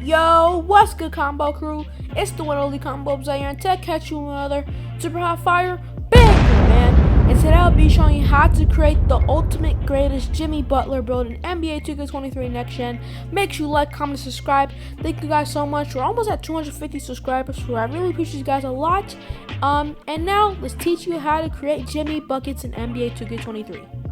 Yo, what's good, combo crew? It's the one only combo here, and to catch you another super hot fire banger, man. And today I'll be showing you how to create the ultimate greatest Jimmy Butler build in NBA 2K23 Next Gen. Make sure you like, comment, and subscribe. Thank you guys so much. We're almost at 250 subscribers, so I really appreciate you guys a lot. And now let's teach you how to create Jimmy buckets in NBA 2K23.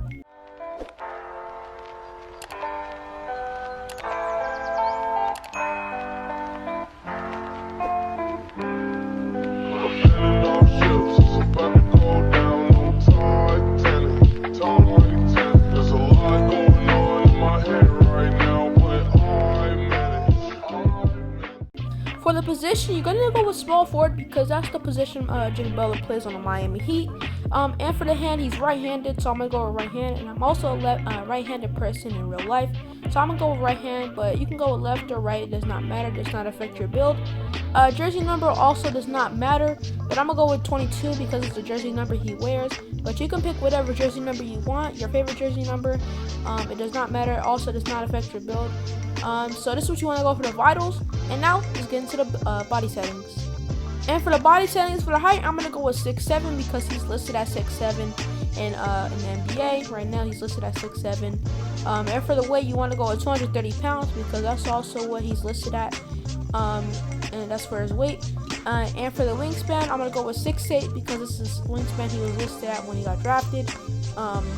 For the position, you're gonna go with small forward because that's the position Jimmy Butler plays on the Miami Heat. And for the hand, he's right-handed, so I'm gonna go with right hand. And I'm also a right-handed person in real life, so I'm gonna go with right hand. But you can go with left or right; it does not matter. It does not affect your build. Jersey number also does not matter, but I'm gonna go with 22 because it's the jersey number he wears. But you can pick whatever jersey number you want, your favorite jersey number. It does not matter. It also does not affect your build. So this is what you want to go for the vitals. And now let's get into the body settings. And for the body settings, for the height, I'm gonna go with 6'7" because he's listed at 6'7" in the NBA. Right now he's listed at 6'7". And for the weight, you want to go with 230 pounds because that's also what he's listed at. And that's for his weight. And for the wingspan, I'm gonna go with 6'8" because this is wingspan he was listed at when he got drafted.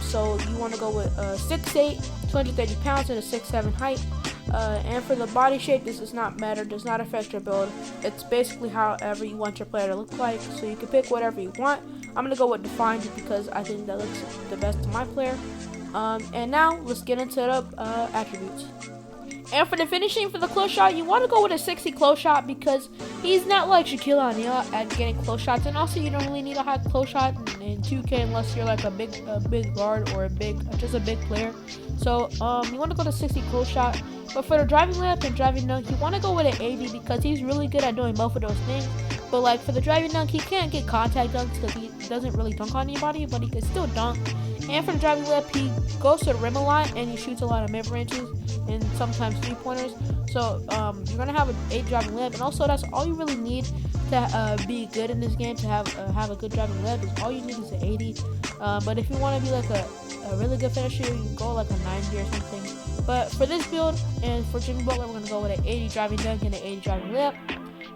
So you want to go with 6'8", 230 pounds, and a 6'7" height. And for the body shape, this does not matter, does not affect your build. It's basically however you want your player to look like, so you can pick whatever you want. I'm going to go with defined because I think that looks the best to my player. And now, let's get into the attributes. And for the finishing, for the close shot, you want to go with a 60 close shot because he's not like Shaquille O'Neal at getting close shots. And also, you don't really need a high close shot in 2K unless you're like a big guard or just a big player. So you want to go to 60 close shot. But for the driving layup and driving dunk, you want to go with an 80 because he's really good at doing both of those things. But like for the driving dunk, he can't get contact dunks because he doesn't really dunk on anybody, but he can still dunk. And for the driving layup, he goes to the rim a lot and he shoots a lot of mid-ranges and sometimes three-pointers. So you're gonna have an 8 driving layup, and also that's all you really need to be good in this game. To have a good driving layup is all you need is an 80. But if you want to be like a really good finisher, you can go like a 90 or something. But for this build and for Jimmy Butler, we're gonna go with an 80 driving dunk and an 80 driving layup.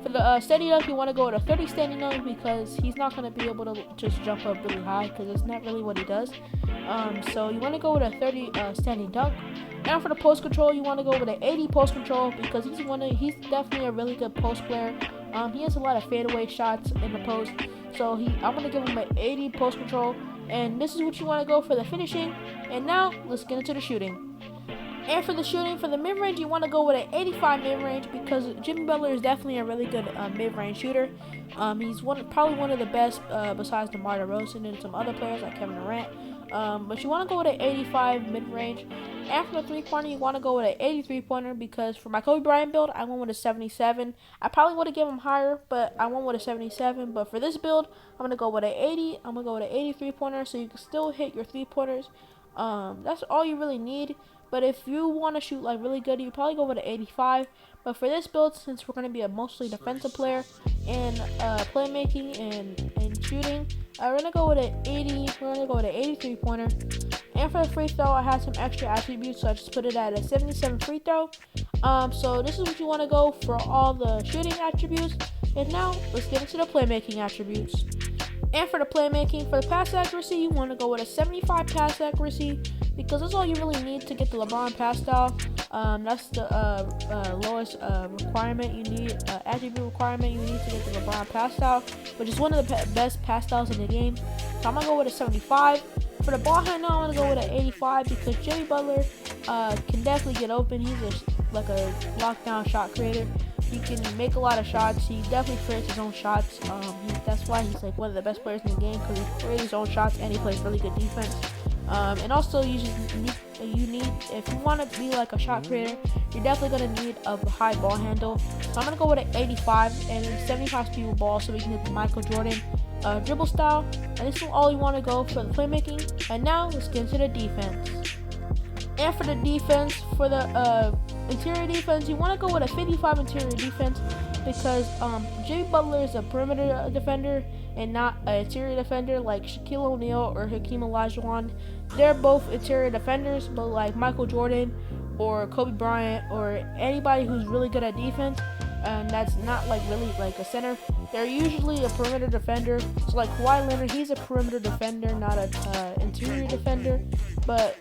For the standing dunk, you want to go with a 30 standing dunk because he's not going to be able to just jump up really high because it's not really what he does. So you want to go with a 30 standing dunk. And for the post control, you want to go with an 80 post control because he's definitely a really good post player. He has a lot of fadeaway shots in the post. So I'm going to give him an 80 post control. And this is what you want to go for the finishing. And now let's get into the shooting. And for the shooting, for the mid-range, you want to go with an 85 mid-range because Jimmy Butler is definitely a really good mid-range shooter. He's probably one of the best besides DeMar DeRozan and some other players like Kevin Durant. But you want to go with an 85 mid-range. And for the three-pointer, you want to go with an 83-pointer because for my Kobe Bryant build, I went with a 77. I probably would have given him higher, but I went with a 77. But for this build, I'm going to go with an 80. I'm going to go with an 83-pointer so you can still hit your three-pointers. That's all you really need. But if you want to shoot like really good, you probably go with an 85. But for this build, since we're going to be a mostly defensive player and playmaking and shooting, we're going to go with an 80. We're going to go with an 83 pointer. And for the free throw, I had some extra attributes, so I just put it at a 77 free throw. So this is what you want to go for all the shooting attributes. And now let's get into the playmaking attributes. And for the playmaking, for the pass accuracy, you want to go with a 75 pass accuracy because that's all you really need to get the LeBron pass style. That's the lowest requirement you need, attribute requirement you need to get the LeBron pass style, which is one of the best pass styles in the game. So I'm going to go with a 75. For the ball handle, I'm going to go with an 85 because Jimmy Butler can definitely get open. He's like a lockdown shot creator. He can make a lot of shots. He definitely creates his own shots. That's why he's like one of the best players in the game because he creates his own shots and he plays really good defense. And also, you need if you want to be like a shot creator, you're definitely gonna need a high ball handle. So I'm gonna go with an 85 and 75 speed with ball so we can hit the Michael Jordan dribble style. And this is all you want to go for the playmaking. And now let's get into the defense. And for the defense, for the interior defense, you want to go with a 55 interior defense because Jimmy Butler is a perimeter defender and not an interior defender like Shaquille O'Neal or Hakeem Olajuwon. They're both interior defenders, but like Michael Jordan or Kobe Bryant or anybody who's really good at defense, and that's not like really like a center, they're usually a perimeter defender. So like Kawhi Leonard, he's a perimeter defender, not a interior defender. But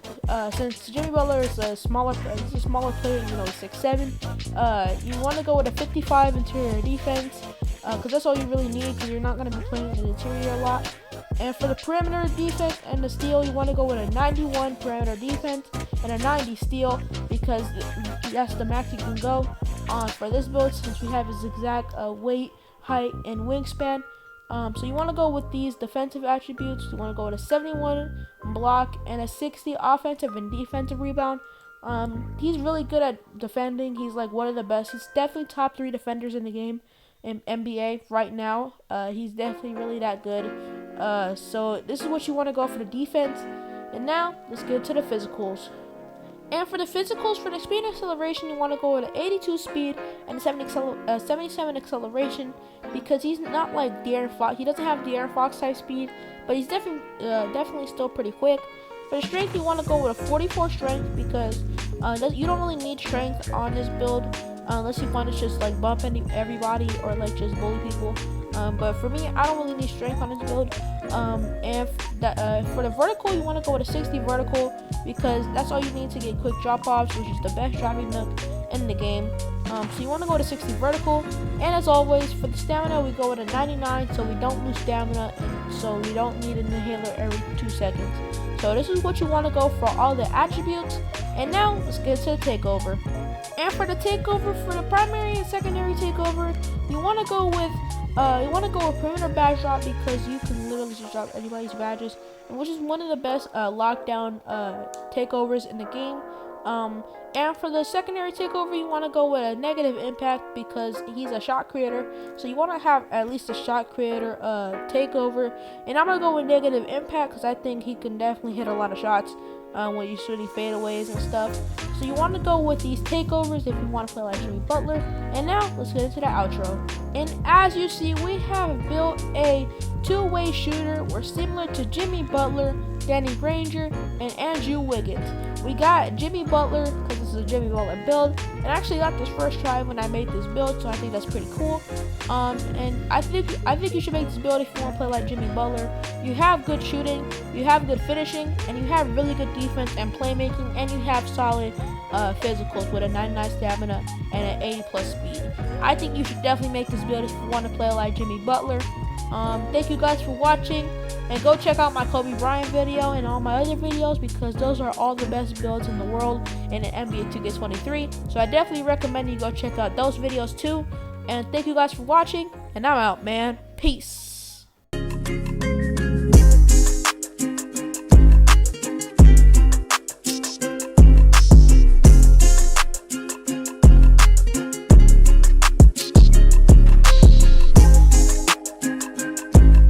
since Jimmy Butler is a smaller player, 6'7", you want to go with a 55 interior defense because that's all you really need because you're not going to be playing in the interior a lot. And for the perimeter defense and the steal, you want to go with a 91 perimeter defense and a 90 steal because that's the max you can go for this build since we have his exact weight, height, and wingspan. So you want to go with these defensive attributes. You want to go with a 71 block and a 60 offensive and defensive rebound. He's really good at defending. He's like one of the best. He's definitely top 3 defenders in the game in NBA right now. He's definitely really that good. So this is what you want to go for the defense. And now let's get to the physicals. And for the physicals, for the speed and acceleration, you want to go with an 82 speed and a 77 acceleration because he's not like De'Aaron Fox. He doesn't have De'Aaron Fox type speed, but he's definitely still pretty quick. For the strength, you want to go with a 44 strength because you don't really need strength on this build unless you want to just like bump everybody or like just bully people. But for me, I don't really need strength on this build. And for the vertical, you want to go with a 60 vertical because that's all you need to get quick drop-offs, which is the best dropping nook in the game. So you want to go to 60 vertical. And as always, for the stamina, we go with a 99 so we don't lose stamina and so we don't need an inhaler every 2 seconds. So this is what you want to go for all the attributes. And now let's get to the takeover. And for the takeover, for the primary and secondary takeover, you want to go with perimeter badge drop because you can literally just drop anybody's badges, which is one of the best lockdown takeovers in the game. And for the secondary takeover, you want to go with a negative impact because he's a shot creator. So you want to have at least a shot creator takeover. And I'm going to go with negative impact because I think he can definitely hit a lot of shots when you're shooting fadeaways and stuff. So you want to go with these takeovers if you want to play like Jimmy Butler. And now let's get into the outro. And as you see, we have built a two-way shooter. We're similar to Jimmy Butler, Danny Granger, and Andrew Wiggins. We got Jimmy Butler because this is a Jimmy Butler build, and I actually got this first try when I made this build, so I think that's pretty cool. And I think you should make this build if you want to play like Jimmy Butler. You have good shooting, you have good finishing, and you have really good defense and playmaking, and you have solid physicals with a 99 stamina and an 80 plus speed. I think you should definitely make this build if you want to play like Jimmy Butler. Thank you guys for watching, and go check out my Kobe Bryant video and all my other videos because those are all the best builds in the world in the NBA 2K23. So I definitely recommend you go check out those videos too. And thank you guys for watching, and I'm out, man. Peace.